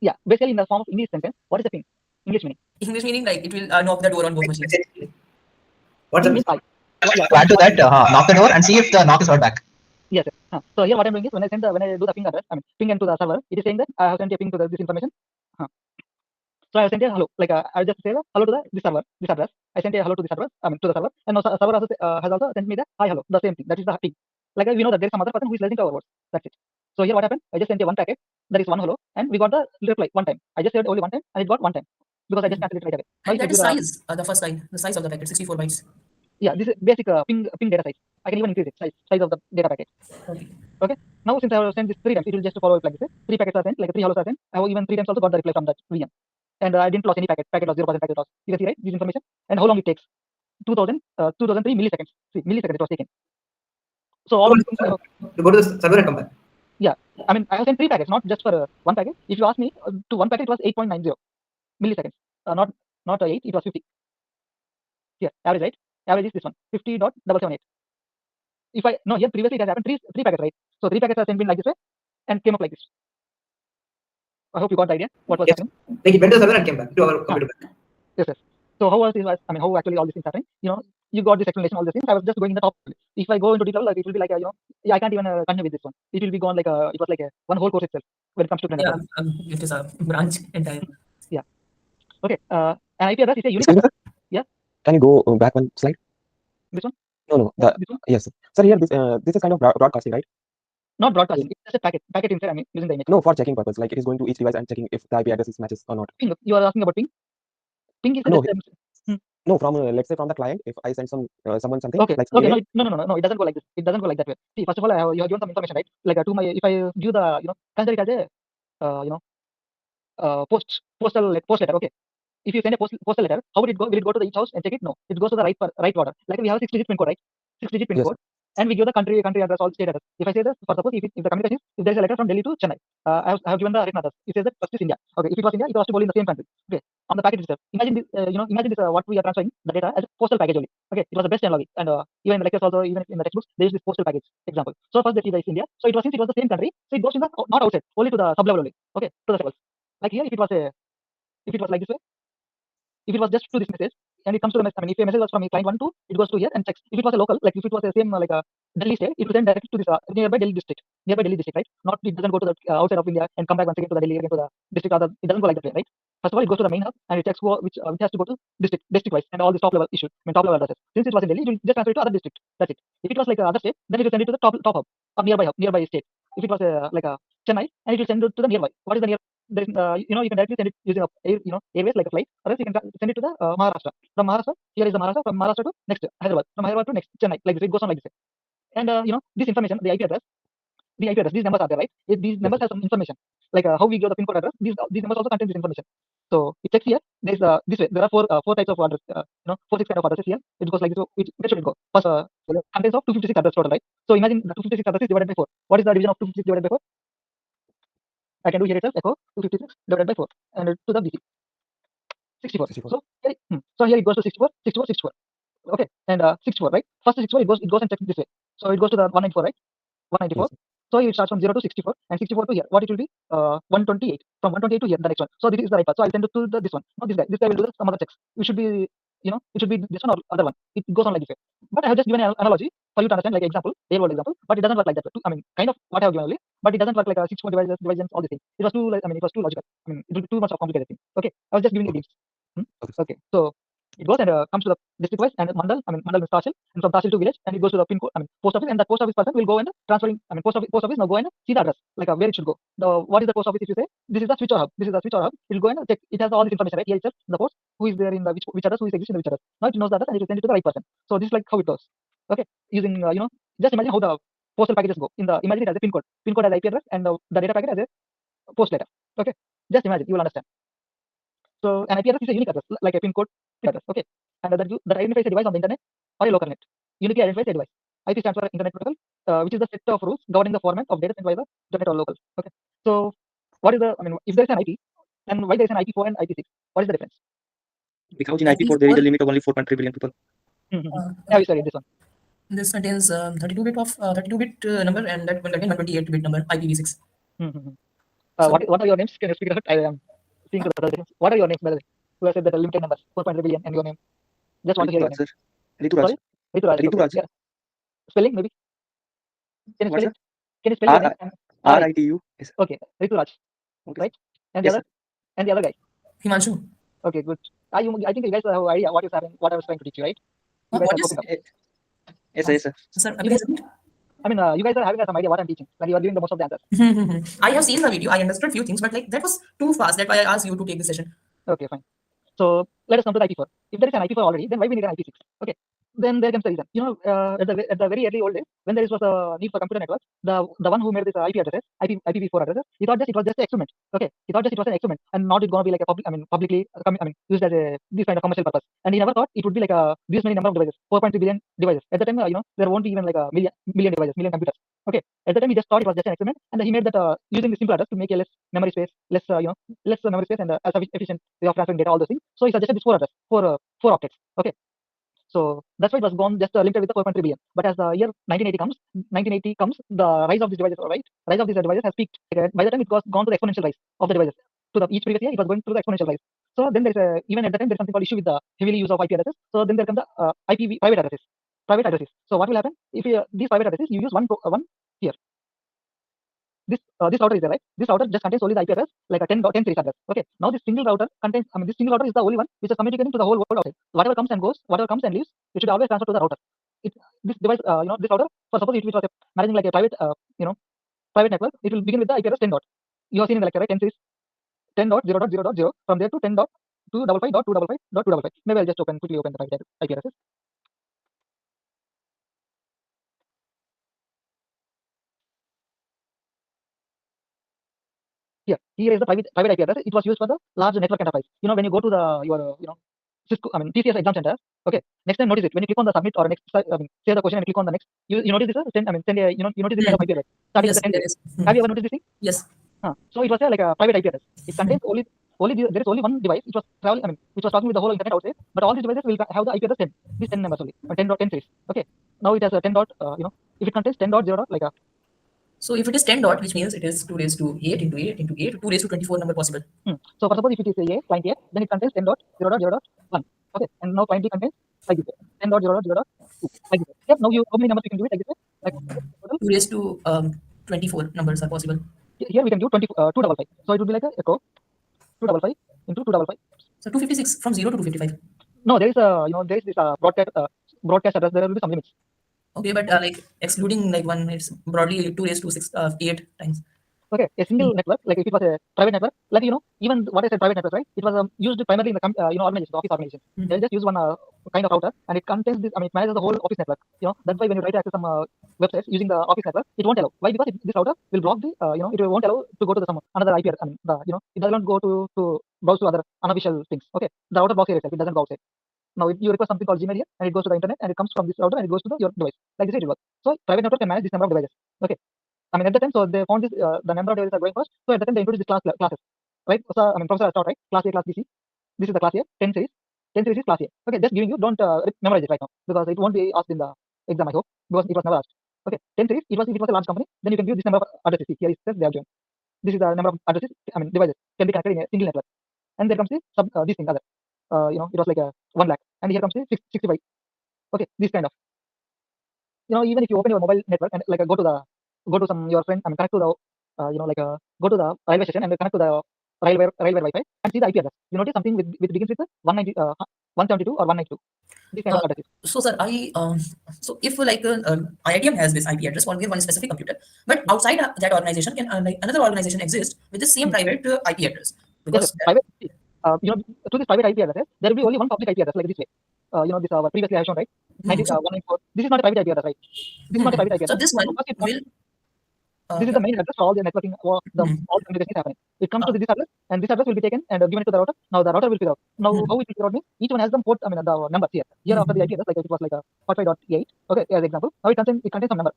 Yeah, basically in the form of English sentence. What is the ping? English meaning. English meaning like it will knock the door on both machines. What's the Means to add to that, knock the door and see if the knock is heard back. Yes. So here what I'm doing is when I do the ping address, ping into the server, it is saying that I have sent a ping to this information. So I have sent a hello, like I just say hello to this server, this address. I sent a hello to this server, to the server, and now server has also sent me the hi hello, the same thing. That is the ping. Like we know that there is some other person who is listening to our words. That's it. So here what happened? I just sent a one packet. That is one hello, and we got the reply one time. I just said only one time, and it got one time because I just cancelled it right away. And that is size, the first line, the size of the packet, 64 bytes. Yeah, this is basic ping data size. I can even increase it, size of the data packet. Okay. Now since I have sent this 3 times, it will just follow it like this. 3 packets are sent, like 3 hellos are sent. I have even 3 times also got the reply from that VM. And I didn't lose any packet. Packet loss 0% packet loss. You can see, right, this information. And how long it takes? 2003 milliseconds. See, milliseconds it was taken. So all To go to the server and come back. I mean, I have sent 3 packets, not just for one packet. If you ask me, to one packet it was 8.90 milliseconds. Not 8, it was 50. Here, average, right? Average is this one, 50.778. If I no, here previously it has happened 3 packets, right? So 3 packets are sent in like this way and came up like this. I hope you got the idea what was Yes. happening. Like it went to the server and came back to our computer back. Yes. So how was this? I mean, how actually all these things happening? You got this explanation, all these things. I was just going in the top. If I go into detail, like it will be like I can't even continue with this one. It will be gone like it was like one whole course itself when it comes to Yeah, it is a branch entire. Okay. An IP address is a unique. Excuse me, sir? Yeah. Can you go back one slide? This one? No. This one? Yes, sir. Sir, here this is kind of broadcasting, right? Not broadcasting. It's just a packet inside. I mean, using the image. No, for checking purpose. Like it is going to each device and checking if the IP address matches or not. Ping. You are asking about ping. Ping is No, just, No, from let's say from the client, if I send someone something okay. like Okay. email, No. It doesn't go like this. It doesn't go like that way. See, first of all, you have given some information, right? Like to my, if I give the, consider it as a, postal letter. Okay. If you send a postal letter, how would it go? Will it go to each house and check it? No. It goes to the right order. Like we have a 6-digit pin code, right? 6-digit pin Yes. code. And we give the country address, all state address. If I say this, for suppose if the communication is, if there is a letter from Delhi to Chennai, I have given the written address. It says that first is India. Okay. If it was India, it was to go in the same country. Okay. On the packet itself. Imagine this, imagine this, what we are transferring the data as a postal package only. Okay. It was the best analogy. And even in the lectures also, even in the textbooks, there is this postal package example. So first that is India. So since it was the same country, so it goes to the, not outside, only to the sub level only. Okay. To the levels. Like here, if it was like this way, if it was just to this message and it comes to the message, I mean, if a message was from client 1 to, it goes to here and checks. If it was a local, like if it was the same like a Delhi state, it will send directly to this nearby Delhi district, right? Not, it doesn't go to the outside of India and come back once again to the Delhi, again to the district, or it doesn't go like that way, right? First of all, it goes to the main hub and it checks which has to go to district wise and all this top level issues, I mean top level addresses. Since it was in Delhi, it will just transfer it to other district. That's it. If it was like other state, then it will send it to the top hub or nearby state. If it was like a Chennai, and it will send it to the nearby. What is the near? There is, you can directly send it using airways like a flight, or else you can send it to the Maharashtra. From Maharashtra, here is the Maharashtra. From Maharashtra to next Hyderabad. From Hyderabad to next Chennai. Like this, it goes on like this. And this information, the IP address, these numbers are there, right? These numbers have some information, like how we give the pin code address. These numbers also contain this information. So it checks here. There's this way. There are four types of address. 4-6 kind of addresses here. It goes like this. Where should it go? First, contains of 256 address total, right? So imagine the 256 addresses divided by 4. What is the division of 256 divided by 4? I can do here itself, echo 256 divided by 4 and to the BC 64. 64. So here it goes to 64. Okay, and 64, right? First 64 it goes and checks this way. So it goes to the 194, right? 194. Yes. So it starts from 0 to 64 and 64 to here. What it will be? 128. From 128 to here, the next one. So this is the right path. So I'll send it to this one. Not this guy. This guy will do some other checks. It should be, it should be this one or other one. It goes on like this way. But I have just given an analogy for you to understand, like example, real world example. But it doesn't work like that. I mean, kind of what I have given only. But it doesn't work like a 6-point divisions, all these things. It was too, it was too logical. I mean, it will be too much of complicated thing. Okay, I was just giving you these. Okay, so it goes and comes to the district wise and mandal. I mean, mandal means tahsil, and from tahsil to village, and it goes to the pin code. I mean, post office, and that post office person will go and transferring. I mean, post office now go and see the address, like where it should go. What is the post office? If you say this is the switcher hub, it will go and check. It has all this information right here itself. The post, who is there in the which address, who is existing in which address. Now it knows the address and it will send it to the right person. So this is like how it goes. Okay, using just imagine how the postal packages go. Imagine it as a pin code as IP address, and the data packet as a post letter. Okay, just imagine, you will understand. So an IP address is a unique address, like a pin code address. Okay, and that identifies a device on the internet or a local net. Uniquely identifies a device. IP stands for Internet Protocol, which is the set of rules governing the format of data sent by the internet or local. Okay, so what is if there is an IP, then why there is an IP4 and IP6? What is the difference? Because in IP4 there is a limit of only 4.3 billion people. Yeah, we studied this one. This contains 32-bit number, and that one contains 128-bit number, IPv6. What are your names? Can you speak it out? I am seeing to the other things. What are your names, by the way? Who has said that a limited number, 4.3 billion, and your name? Just want to hear your name. Rituraj. Rituraj. Rituraj. Yeah. Spelling maybe. Can you What, spell sir? it? Can you spell your name? RITU. Yes. Okay, Rituraj. Okay. Right. And Yes, the other guy. Himanshu. Okay, good. I think you guys have an idea what I was trying to teach you, right? You guys What are is coping up. Yes, sir. Yes, sir. sir? Abhi guys, I mean, you guys are having some idea what I'm teaching. Like you are giving the most of the answers. I have seen the video. I understood few things, but like that was too fast. That's why I asked you to take this session. Okay, fine. So let us come to the IP4. If there is an IP4 already, then why we need an IP6? Okay. then there comes the reason. At the very early old days, when there was a need for computer networks, the one who made this IP addresses, IPv4 addresses, he thought just it was just an experiment. Okay, he thought just it was an experiment and not it going to be like a publicly used as a this kind of commercial purpose. And he never thought it would be like this many number of devices, 4.3 billion devices. At the time, there won't be even like a million devices, million computers. Okay, at the time he just thought it was just an experiment, and he made that using the simple address to make a less memory space, less memory space and efficient way of transferring data, all those things. So he suggested this four address, four octets. Okay. So that's why it was gone just limited with the 4.3 billion. But as the year 1980 comes, the rise of these devices, rise of these devices has peaked. By the time it was gone to the exponential rise of the devices. To the each previous year, it was going through the exponential rise. So then there's even at the time there's something called issue with the heavily use of IP addresses. So then there comes the IPv private addresses. So what will happen if these private addresses you use one here. This router is there, right? This router just contains only the IP address, like a 10 series address. Okay. Now this single router contains, this single router is the only one which is communicating to the whole world outside. Whatever comes and goes, whatever comes and leaves, it should always transfer to the router. This device, this router, for suppose it was managing like a private, private network, it will begin with the IP address 10 dot. You have seen in the lecture, right? 10 series 10.0.0.0. From there to 10.255.255.255. Maybe I'll just quickly open the private IP addresses. Here is the private IP address. It was used for the large network enterprise. When you go to your Cisco, TCS exam center. Okay. Next time notice it. When you click on the submit or next, say the question and click on the next, you notice this. You notice this kind of IP address. Starting Yes, with the 10 there is. Have you ever noticed this thing? Yes. So it was like a private IP address. It contains there is only one device which was which was talking with the whole internet outside. But all these devices will have the IP address 10. This 10 numbers only. 10 series. Okay. Now it has a 10 dot. If it contains 10.0 dot So if it is 10 dot, which means it is 2 raised to 8 into 8 into 8, 2 raised to 24 number possible. So for suppose if it is a client A, then it contains 10.0.0.1. Okay, and now client B contains like this 10.0.0.2 like this. Yep. Now how many numbers you can do it like this? Like 2 raised to 24 numbers are possible. here we can do 255. So it would be like a echo 255 into 255. So 256 from 0 to 255. No, there is there is this broadcast address. There will be some limits. Okay, but like excluding like one, it's broadly 2 raised to 8 times. Okay, a single network, like if it was a private network, like even what I said private network, right? It was used primarily in the organization, office organization. They'll just use one kind of router, and it contains this. It manages the whole office network. That's why when you try to access some websites using the office network, it won't allow. Why? Because this router will block the it won't allow to go to some another IP. It doesn't go to browse to other unofficial things. Okay, the router blocks it itself. It doesn't browse it. Now you request something called Gmail here, and it goes to the internet, and it comes from this router, and it goes to your device. Like this it works. So private network can manage this number of devices. Okay. At the time, so they found this the number of devices are going first. So at the time they introduced this classes, right? So professor has taught, right? Class A, class B, C. This is the class A. 10 series. 10 series is class A. Okay, just giving you. Don't memorize it right now because it won't be asked in the exam. I hope because it was never asked. Okay, 10 series. If it was a large company, then you can give this number of addresses. Here it says they have joined. This is the number of addresses. Devices can be connected in a single network. And there comes the this thing other. It was like a 1 lakh, and here comes the 65. Okay, this kind of. Even if you open your mobile network and like go to some your friend, connect to the go to the railway station and connect to the railway Wi-Fi and see the IP address. You notice something which begins with 172 or 192. This kind of addresses. So sir, so if like IITM has this IP address for one specific computer, but outside that organization can like another organization exist with the same private IP address, because private. To this private IP address, there will be only one public IP address like this way. This previously I have shown, right? 194. This is not a private IP address, right? This is not a private IP address. So this one will. This is the main address for all the networking or all communication is happening. It comes to this address, and this address will be taken and given to the router. Now the router will figure out. Now how it will figure out means each one has some port. The numbers here. Here after the IP address, like if it was like a 45.8. Okay, as example. Now it contains some number.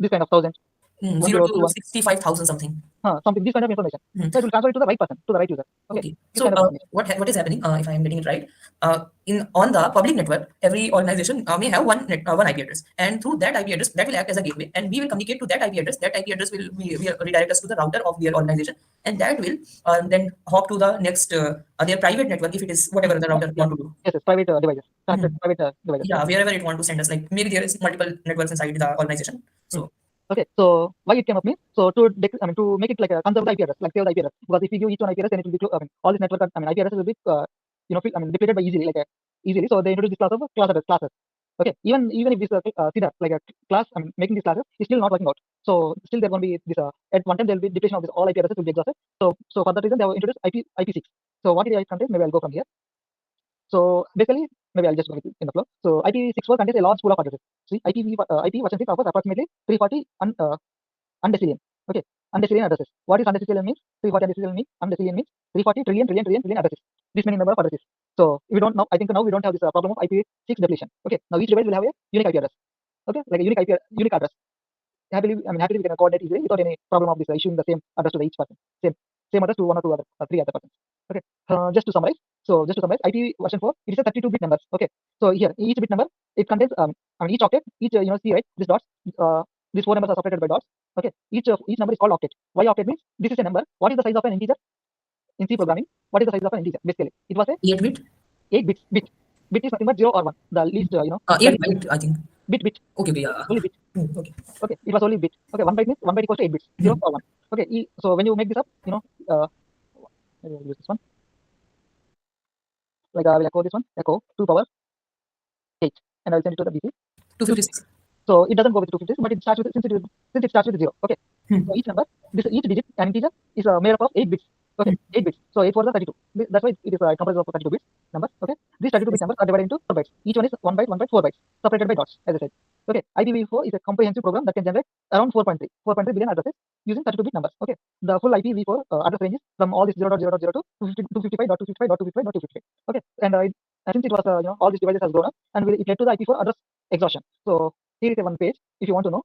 This kind of 1000. 0 to 65,000 something. Something, this kind of information. So it will transfer it to the right person, to the right user. Okay. So what is happening? If I am getting it right, on the public network, every organization may have one IP address, and through that IP address, that will act as a gateway, and we will communicate to that IP address. That IP address will redirect us to the router of their organization, and that will then hop to the next their private network if it is whatever the router want to do. Yes, it's private devices. Private devices. Yeah, wherever it want to send us. Like maybe there is multiple networks inside the organization. So. Okay, so why it came up means to make it like a conserved IP address, like saved IP address. Because if you give each one IP address, then it will be all this network IP addresses will be depleted by easily easily. So they introduce this class of classes. Okay, even if this see that like a class, making these classes is still not working out. So still there won't be this at one time there will be depletion of this all IP addresses will be exhausted. So for that reason they have introduced IP6. So what it contains? Maybe I'll go from here. So basically maybe I'll just go with it in the flow. So IPv6 contains a large pool of addresses. See, IP version 6 offers approximately 340 undecillion. Okay, undecillion addresses. What is undecillion means? 340 undecillion means 340 trillion addresses. This many number of addresses. So if we don't know, I think now we don't have this problem of IPv6 depletion. Okay, now each device will have a unique IP address. Okay, like a unique address. Happily we can coordinate easily without any problem of this issuing the same address to each person. Same address to one or two other, three other persons. Okay, just to summarize. So just to summarize, IP version 4, it is a 32-bit number. Okay, so here each bit number, it contains each octet, each see, right, this dots, these 4 numbers are separated by dots. Okay, each number is called octet. Why octet means this is a number. What is the size of an integer in C programming? What is the size of an integer? Basically, it was a 8-bit. 8 bits. Bit is nothing but 0 or 1. The least 8 byte, I think. bit. Okay, yeah. Only bit. Okay. Okay, it was only bit. Okay, 1 byte means 1 byte equals to 8 bits. 0 or 1. Okay, so when you make this up, maybe I'll use this one. Like I will echo this one, echo 2 power 8, and I will send it to the BC. 256. So it doesn't go with 256, but it starts with since it starts with 0. Okay, so each digit, an integer, is made up of 8 bits. Okay, 8 bits. So 8 4 is 32. That's why it is composed of 32 bits numbers. Okay, these 32 bit numbers are divided into 4 bytes. Each one is 1 byte, 4 bytes, separated by dots, as I said. Okay, IPv4 is a comprehensive program that can generate around 4.3 billion addresses using 32-bit numbers. Okay, the full IPv4 address ranges from all these 0.0.0 to 255.255.255.255. Okay, and since it was all these devices has grown up, and it led to the IP4 address exhaustion. So here is a one page. If you want to know,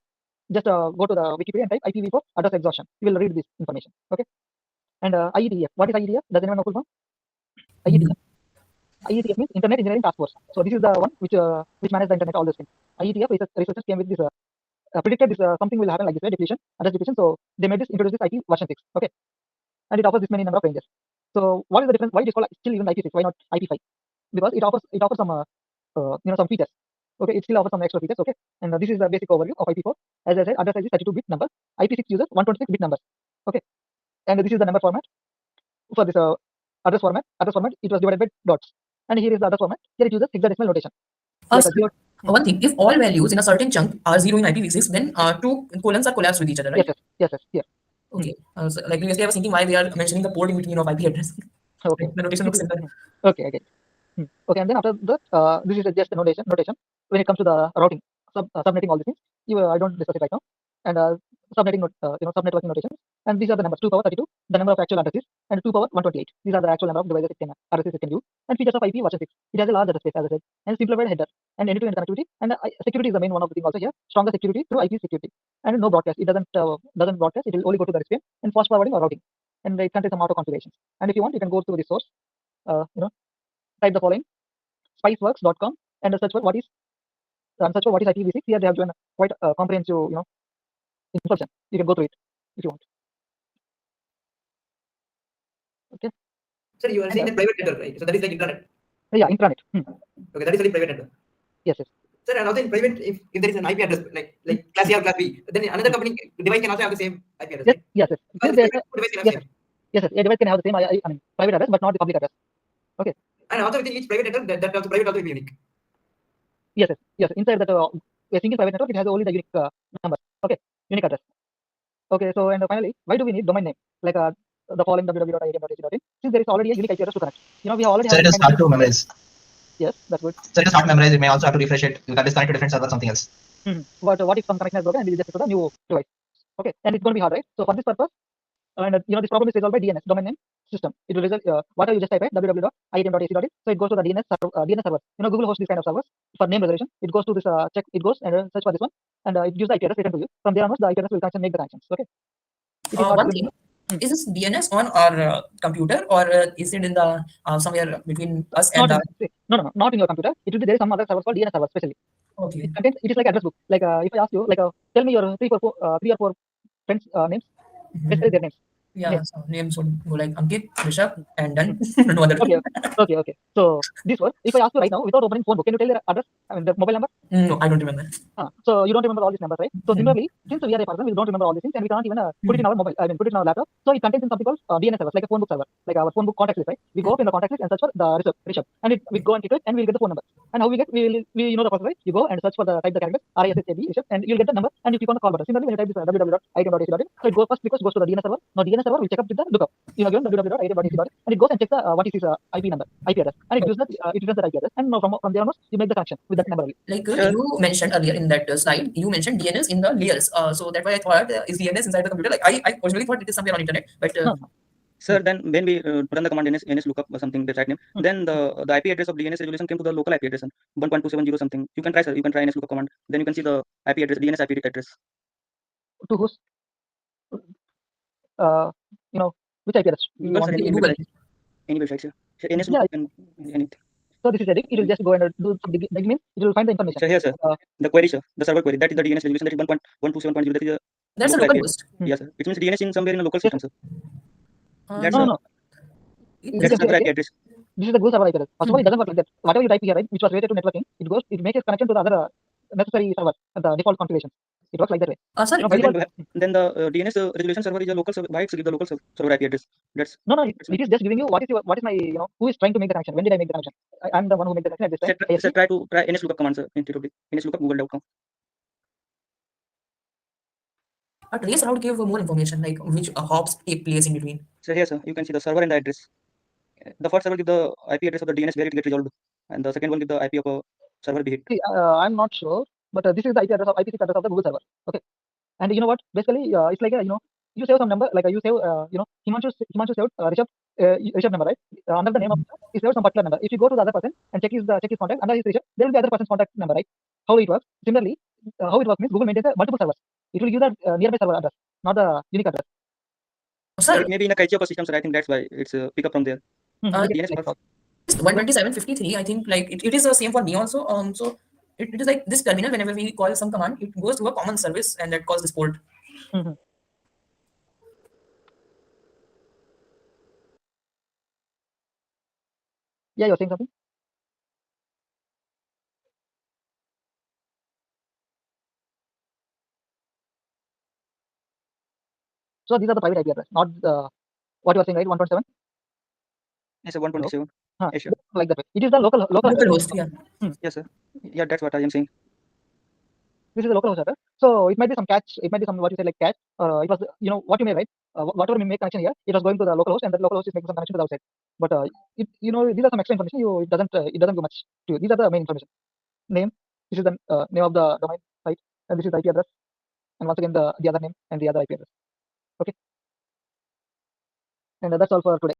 just go to the Wikipedia and type IPv4 address exhaustion. You will read this information. Okay, and IETF. What is IETF? Does anyone know full form? IETF. IETF means Internet Engineering Task Force. So this is the one which manages the internet, all those things. IETF researchers came with this predicted this something will happen like this, right? Address depletion. So they introduced this IP version 6. Okay, and it offers this many number of ranges. So what is the difference? Why it is called still even IP6? Why not IP5? Because it offers some some features. Okay, it still offers some extra features. Okay, and this is the basic overview of IP4. As I said, address size is 32-bit number. IP6 uses 126-bit numbers. Okay, and this is the number format for this address format. It was divided by dots, and here is the address format. Here it uses hexadecimal notation. One thing, if all values in a certain chunk are 0 in IPv6, then 2 colons are collapsed with each other, right? Yes. Here. Okay. So, like previously, I was thinking why they are mentioning the port in between of IP address. Okay. The notation looks simple. Okay. Okay, and then after that, this is just a notation. When it comes to the routing, subnetting all these things, I don't discuss it right now. And subnetting, subnetworking notation. And these are the numbers: 2 power 32, the number of actual addresses, and 2 power 128. These are the actual number of devices addresses it can use. And features of IP version 6. It has a large address space, as I said, and simplified header, and end-to-end connectivity. And security is the main one of the things also here. Stronger security through IP security, and no broadcast. It doesn't broadcast. It will only go to the recipient, and fast forwarding or routing. And it contains some auto configurations. And if you want, you can go to the source. Type the following: spiceworks.com, and search for what is IPv6. Here they have given quite comprehensive information. You can go through it if you want. Okay. Sir, you are saying that private network, right? So that is like intranet. Yeah, intranet. Okay, that is only private network. Yes. Sir, and also in private, if there is an IP address like class A or class B, then another company device can also have the same IP address. Right? Yes. Because Yes. device can have same. Yes. A device can have the same private address, but not the public address. Okay. And also within each private network, that also private also will be unique. Yes. Inside that a single private network, it has only the unique number. Okay, unique address. Okay. So and finally, why do we need domain name like the following www.iam.ac.in? Since there is already a unique IP address to connect. We already have. Sir, it is hard to memorize. Yes, that's good. Sir, it is hard to memorize. You may also have to refresh it. You can disconnect to different server, something else. What if some connection is broken and we just put a new device? Okay, and it's going to be hard, right? So for this purpose, and this problem is resolved by DNS, domain name system. It will result whatever you just type, right? www.iam.ac.in. So it goes to the DNS server. Google hosts these kind of servers for name reservation. It goes to this check. It goes and search for this one, and it gives the IP address written to you. From there onwards, the IP address will make the connections. Okay. One thing, is this DNS on our computer, or is it in the somewhere between us and No, not in your computer. It will be there is some other servers called DNS server specially. Okay. It is like address book. Like if I ask you, like tell me your three or four friends' names. Let's say their names. Yeah, so names would go like Ankit, Rishabh, and then no other. Okay. So this one, if I ask you right now without opening phone book, can you tell their address? The mobile number? No, I don't remember. So you don't remember all these numbers, right? So similarly, since we are a person, we don't remember all these things, and we can't even put it in our mobile. Put it in our laptop. So it contains something called DNS servers, like a phone book server, like our phone book contact list, right? We go up in the contact list and search for the Rishabh, and we go and click it, and we'll get the phone number. And how we get? We the process, right? You go and search for type the character Rishabh, and you'll get the number, and you click on the call button. Similarly, when you type this www.iam.ac.in, so it goes to the DNS server. Now DNS server will check up with the lookup. you are given www.iitb.ac.in, and it goes and checks the what is his IP number, IP address, and it gives that it returns that IP address, and now from there onwards you make the connection with that number only. Like Sure. you mentioned earlier in that slide, you mentioned DNS in the layers. So that's why I thought is DNS inside the computer. Like I originally thought it is somewhere on internet, but No, Sir, then when we run the command NS lookup or something, the right name, then the IP address of DNS resolution came to the local IP address, 1.270 something. You can try, sir. You can try NS lookup command. Then you can see the IP address, DNS IP address. to whose you know which IP address you Google, want sir, to any Google. website. Any website, sir. Sir, NS Yeah. lookup and anything. So this is Reddit. It will just go and do some digging. That means it will find the information. Sir, here, sir. The query, sir. The server query. That is the DNS resolution. That is 1.127.0. That is the that's a local local IP. host. Yes, sir. It means DNS in somewhere in a local system, sir. That's No, a- no. That's a It's server okay. IP address. This is the Google server IP address. First of all, it doesn't work like that. Whatever you type here, right, which was related to networking, it makes a connection to the other necessary server at the default configuration. It works like that way. Sorry, No, by Then, default, then the DNS resolution server is a local server. Why it's give the local server IP address? That's no, it is just giving you what is my who is trying to make the connection. When did I make the connection? I'm the one who made the connection at this time. sir, try NS lookup command, sir. Instead of NS lookup google.com. a trace route gave more information, like which hops take place in between. So here, sir, you can see the server and the address. The first server give the IP address of the DNS where it get resolved, and the second one give the IP of a server be hit. See, I'm not sure, but this is the IPsec address of the Google server. Okay, and you know what? Basically, it's like you save some number, like you save Himanshu saved Rishabh number, right? Under the name of he saved some particular number. If you go to the other person and check his contact under his Rishabh, there will be other person's contact number, right? How it works? Similarly, how it works means Google maintains multiple servers. It will give the nearby server address, not the unique address. Sir, It may be in a Kaichi system, sir. I think that's why it's pick up from there. DNS first. 127.53, I think like it is the same for me also. So it is like this terminal, whenever we call some command, it goes to a common service and that calls this port. Mhm. Yeah, you're saying something? So these are the private IP address, not what you are saying, right? 127. Yes, sir, 127. Huh. Yes, sure. Like that way. It is the local Local host, yeah. Yes, sir. Yeah, that's what I am saying. This is a local host address. So it might be some catch. It might be some what you say like catch. It was what you may write. Whatever you make connection here, it was going to the local host, and that local host is making some connection to the outside. But these are some extra information. It doesn't do much to you. These are the main information. Name. This is the name of the domain site, and this is the IP address, and once again the other name and the other IP address. Okay. And that's all for today.